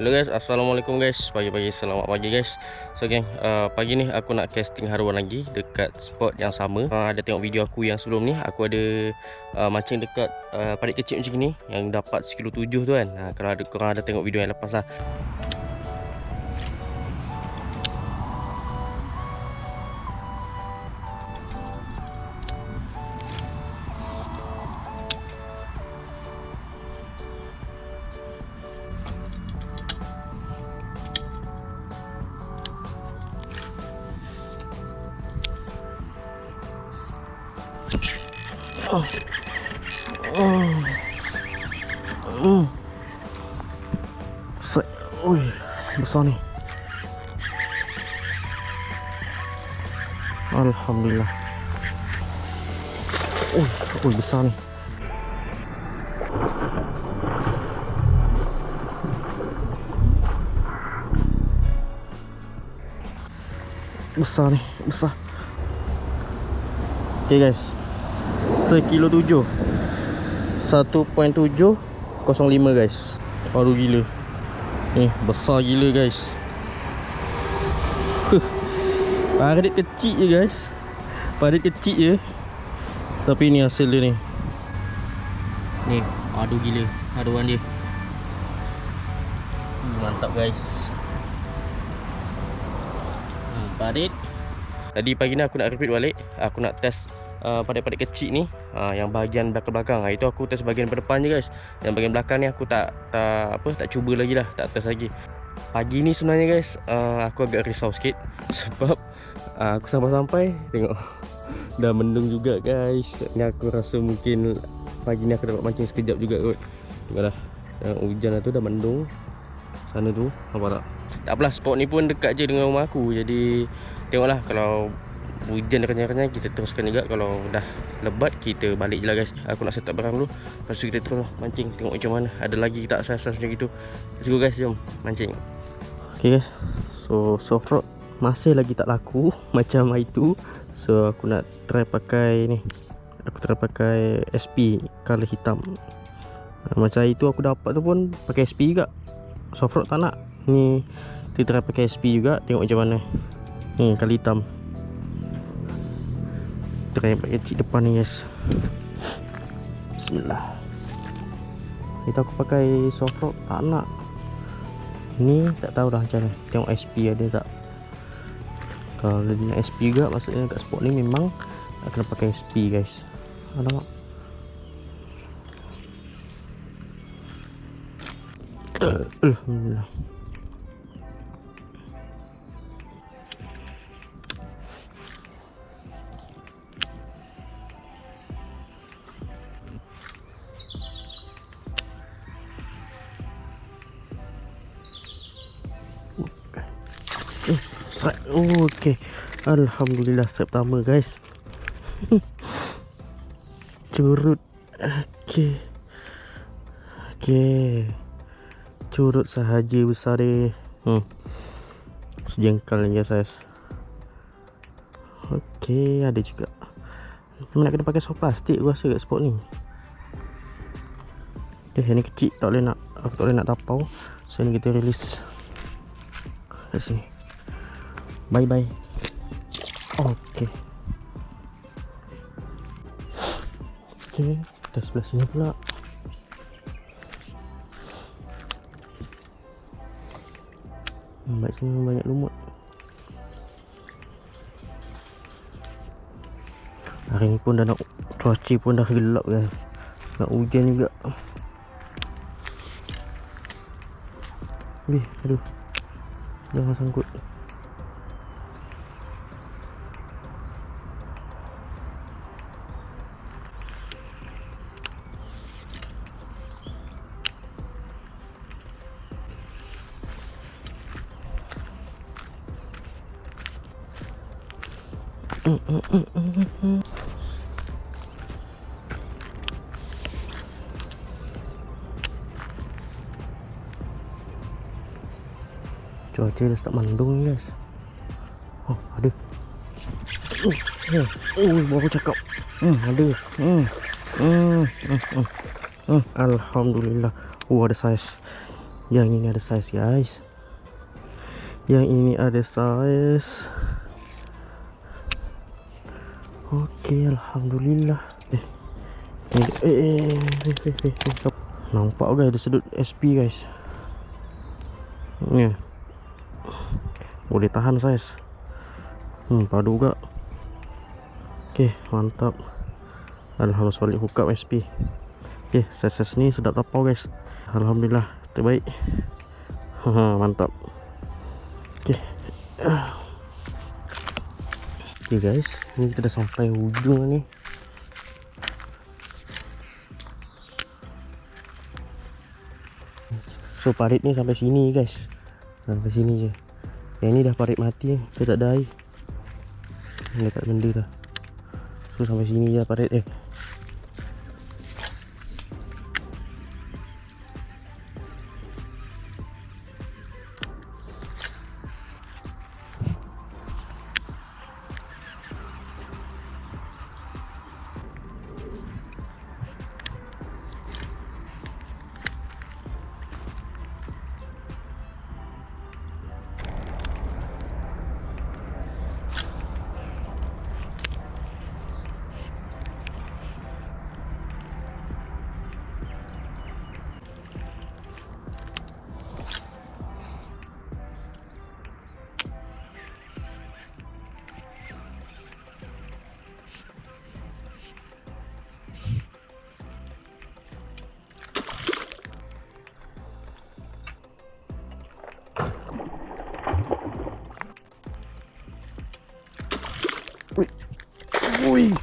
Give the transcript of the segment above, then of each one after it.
Hello guys, assalamualaikum guys. Pagi-pagi, selamat pagi guys. So geng, pagi ni aku nak casting haruan lagi dekat spot yang sama. Ada tengok video aku yang sebelum ni, aku ada mancing dekat parit kecil macam ni yang dapat 1.7 kilo tu kan. Kalau ada korang ada tengok video yang lepas lah. Ui, besar ni. Alhamdulillah. Ui, besar ni. Besar ni, besar. Okay guys, 1.7 kilo, 1.705 guys. Baru gila. Ni besar gila guys. Parit kecil je guys. Parit kecil je. Tapi ni hasil dia ni. Ni, aduh gila haruan dia. Mantap guys. Parit. Tadi pagi ni aku nak repeat balik. Aku nak test parit-parit kecil ni, yang bahagian belakang-belakang. Itu aku test bahagian depan je guys. Yang bahagian belakang ni aku tak cuba lagi lah, tak test lagi. Pagi ni sebenarnya guys, aku agak risau sikit sebab aku sampai-sampai tengok dah mendung juga guys. Ni aku rasa mungkin pagi ni aku dapat mancing sekejap juga kot. Tengoklah, yang hujan tu dah mendung sana tu, nampak tak? Tak apalah, spot ni pun dekat je dengan rumah aku. Jadi tengoklah, kalau hujan kenyang-kenyang kita teruskan juga. Kalau dah lebat kita balik je lah guys. Aku nak set up barang dulu, lepas tu kita terus mancing. Tengok macam mana, ada lagi tak saiz-saiz macam gitu. Let's go guys, jom mancing. Okay guys, so soft rod masih lagi tak laku macam itu. So aku nak try pakai ni. Aku try pakai SP color hitam. Macam itu aku dapat tu pun pakai SP juga. Soft rod tak nak. Ni kita try pakai SP juga, tengok macam mana. Ni color hitam. Try pakai kecil depan ni guys. Bismillah. Kita aku pakai soft rod tak nak. Ni tak tahu dah macam mana. Tengok SP ada tak. Kalau dia nak SP juga, maksudnya kat spot ni memang kena pakai SP guys. Alamak. Alhamdulillah. Okay, alhamdulillah, strike pertama guys. Curut. Okay, curut sahaja besar dia. Sejengkal ni guys. Okay, ada juga. Nak kena pakai soft plastik aku rasa kat spot ni. Okay, yang ni kecil, tak boleh nak, aku tak boleh nak tapau. So ni kita release kat sini. Bye bye. Okay, kita sebelah sini pula. Baik, sini banyak lumut. Hari ni pun dah nak, cuaca pun dah gelap kan. Nak hujan juga. Aduh, jangan sangkut. Cuaca dah start mendung guys. Oh, ada. Baru cakap. Ada. Alhamdulillah. Ada saiz. Yang ini ada saiz guys. Yang ini ada saiz. Okey, alhamdulillah. Nampak guys, ada sedut SP guys. Ni. Boleh tahan saiz. Padu juga. Okey, mantap. Alhamdulillah, solid hookup SP. Okey, saiz ni sedap tapau guys. Alhamdulillah, terbaik. Mantap. Okey. Okey guys, ni kita dah sampai hujung ni. So parit ni sampai sini guys. Sampai sini je. Yang ni dah parit mati, dia tak ada air. Dia tak ada benda dah. So sampai sini je parit . Ui.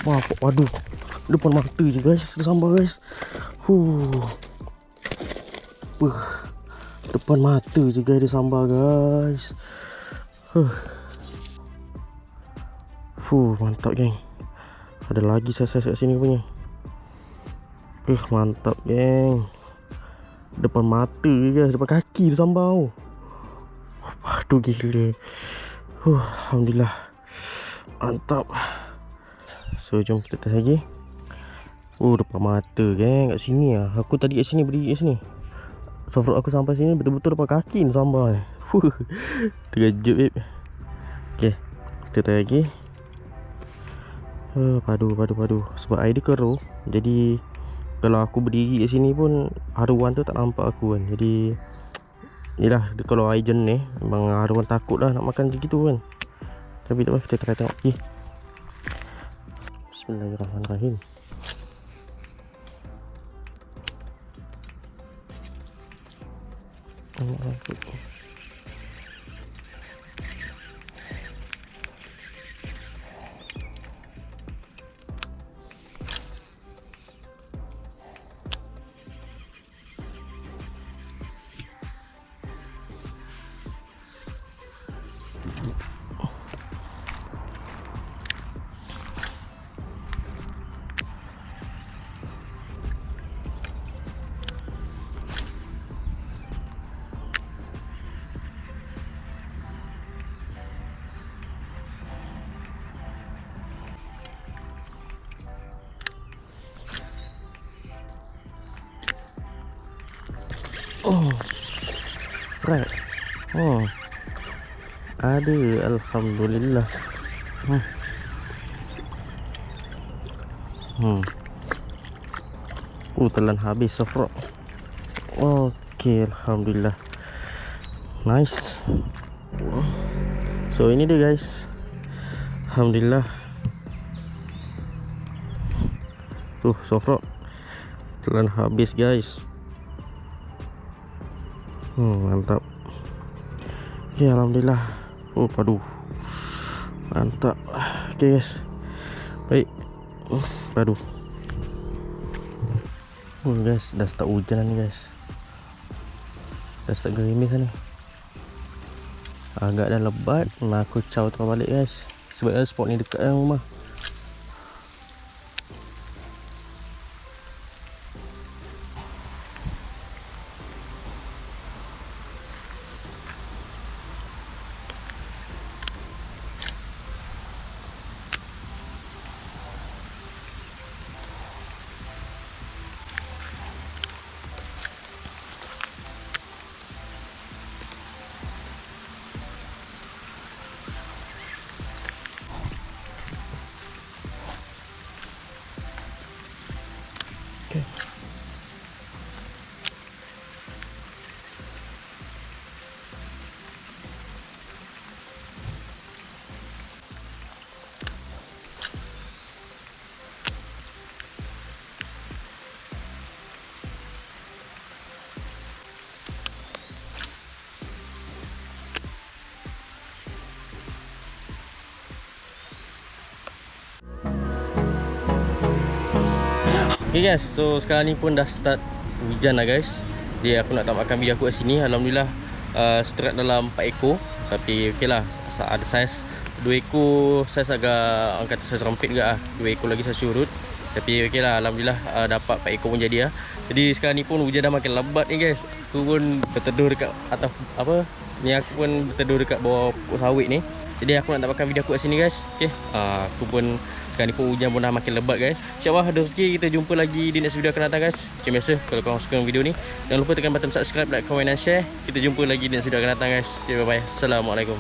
Wah, waduh. Depan mata je guys, dia sambar guys. Depan mata je guys, dia sambar guys. Mantap geng. Ada lagi saiz kat sini punya. Mantap geng. Depan mata je guys, depan kaki dia sambar. Waduh gila. Alhamdulillah. Mantap. So jom kita test lagi. Depan mata geng, kat sini lah. Aku tadi kat sini, berdiri kat sini. Soft aku sampai sini betul-betul depan kaki ni sambar ni. Terkejut babe. Okay, kita test lagi. Padu. Sebab air dia keruh, jadi kalau aku berdiri kat sini pun haruan tu tak nampak aku kan. Jadi yelah, kalau air jernih memang haruan takut lah nak makan macam gitu kan. Tapi tak apa, kita try tengok lagi. Bismillahirrahmanirrahim. Strike. Ada, alhamdulillah. Telan habis soft rock. Okey, alhamdulillah. Nice. So ini dia guys. Alhamdulillah. Soft rock telan habis guys. Mantap. Okay, alhamdulillah. Padu. Mantap. Okay guys. Baik. Padu. Guys, dah start hujan ni guys. Dah start gerimis ni. Agak dah lebat. Aku caw terus balik guys. Sebab spot ni dekat dengan rumah. Okay guys, so sekarang ni pun dah start hujan lah guys. Jadi aku nak tamatkan video aku kat sini. Alhamdulillah strike dalam 4 ekor. Tapi okey lah, ada saiz 2 ekor, saiz agak orang kata saiz rompit juga lah. 2 ekor lagi saya surut. Tapi okey lah, Alhamdulillah dapat 4 ekor pun jadi lah. Jadi sekarang ni pun hujan dah makin lebat ni guys. Aku pun berteduh dekat atas apa ni, aku pun berteduh dekat bawah pokok sawit ni. Jadi aku nak dapatkan video aku kat sini guys. Okay, aku pun sekarang ni pun hujan pun dah makin lebat guys. InsyaAllah ada rezeki kita jumpa lagi di next video akan datang guys. Macam biasa, kalau korang suka video ni, jangan lupa tekan button subscribe, like, komen dan share. Kita jumpa lagi di next video akan datang guys. Okay, bye bye. Assalamualaikum.